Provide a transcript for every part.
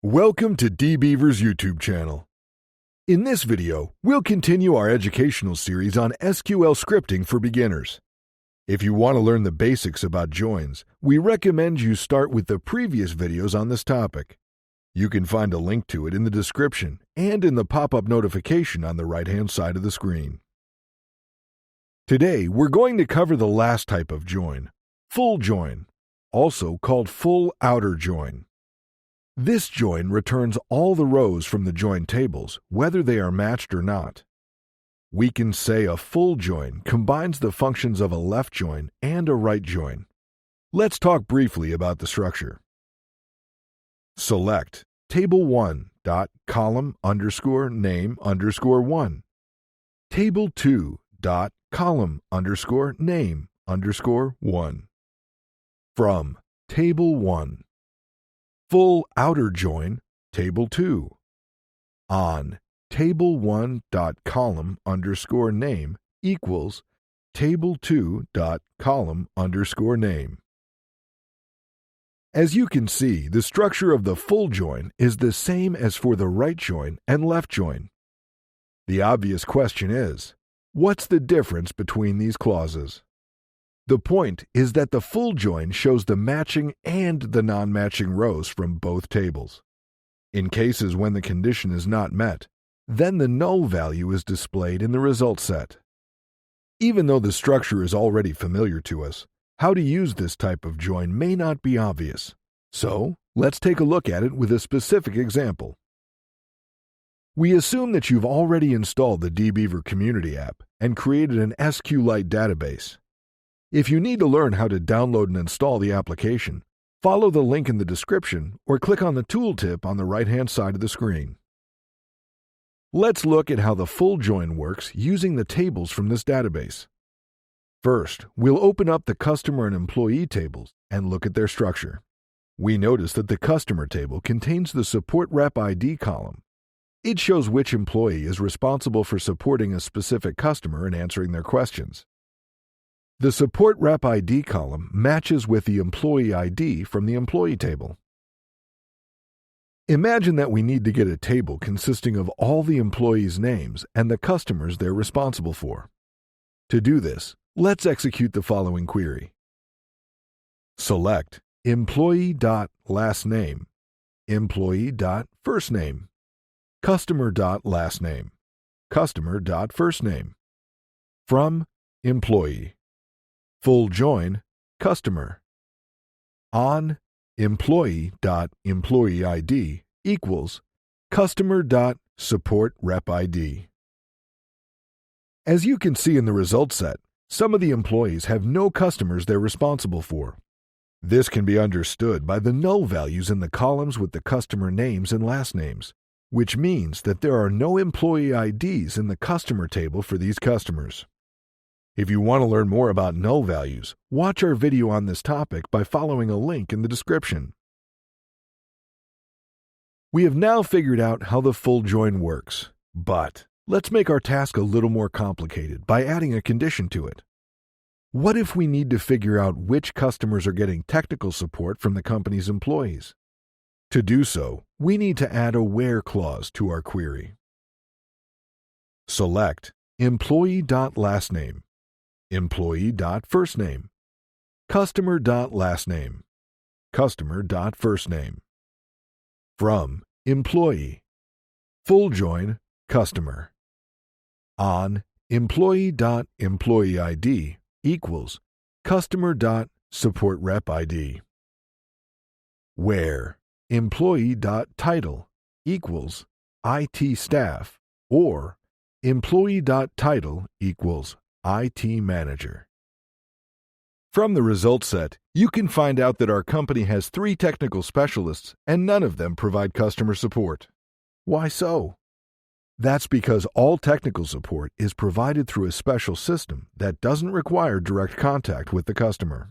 Welcome to DBeaver's YouTube channel. In this video, we'll continue our educational series on SQL scripting for beginners. If you want to learn the basics about joins, we recommend you start with the previous videos on this topic. You can find a link to it in the description and in the pop-up notification on the right-hand side of the screen. Today, we're going to cover the last type of join, full join, also called full outer join. This join returns all the rows from the join tables, whether they are matched or not. We can say a full join combines the functions of a left join and a right join. Let's talk briefly about the structure. Select table1 dot column underscore name underscore 1, table2 dot column underscore name underscore 1. From table 1. Full outer join, table 2. On table1 dot column underscore name equals table2 dot column underscore name. As you can see, the structure of the full join is the same as for the right join and left join. The obvious question is, what's the difference between these clauses? The point is that the full join shows the matching and the non-matching rows from both tables. In cases when the condition is not met, then the null value is displayed in the result set. Even though the structure is already familiar to us, how to use this type of join may not be obvious. So, let's take a look at it with a specific example. We assume that you've already installed the DBeaver community app and created an SQLite database. If you need to learn how to download and install the application, follow the link in the description or click on the tooltip on the right-hand side of the screen. Let's look at how the full join works using the tables from this database. First, we'll open up the customer and employee tables and look at their structure. We notice that the customer table contains the support rep ID column. It shows which employee is responsible for supporting a specific customer and answering their questions. The support rep ID column matches with the employee ID from the employee table. Imagine that we need to get a table consisting of all the employees' names and the customers they're responsible for. To do this, let's execute the following query. Select employee.lastname, employee.firstname, customer.lastname, customer.firstname. From employee. Full join, customer. On employee.employeeID equals customer.supportrepID. As you can see in the result set, some of the employees have no customers they're responsible for. This can be understood by the null values in the columns with the customer names and last names, which means that there are no employee IDs in the customer table for these customers. If you want to learn more about null values, watch our video on this topic by following a link in the description. We have now figured out how the full join works, but let's make our task a little more complicated by adding a condition to it. What if we need to figure out which customers are getting technical support from the company's employees? To do so, we need to add a where clause to our query. Select employee.lastname, employee.firstname, customer.lastname, customer.firstname. From employee. Full join, customer. On employee.employeeID equals customer.supportrepID. Where employee.title equals IT staff or employee.title equals IT manager. From the result set, you can find out that our company has 3 technical specialists and none of them provide customer support. Why so? That's because all technical support is provided through a special system that doesn't require direct contact with the customer.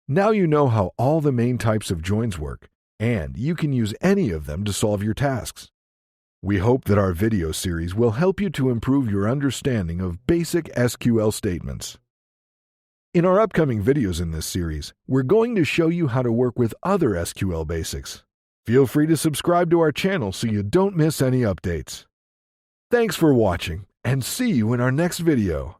Now you know how all the main types of joins work, and you can use any of them to solve your tasks. We hope that our video series will help you to improve your understanding of basic SQL statements. In our upcoming videos in this series, we're going to show you how to work with other SQL basics. Feel free to subscribe to our channel so you don't miss any updates. Thanks for watching, and see you in our next video.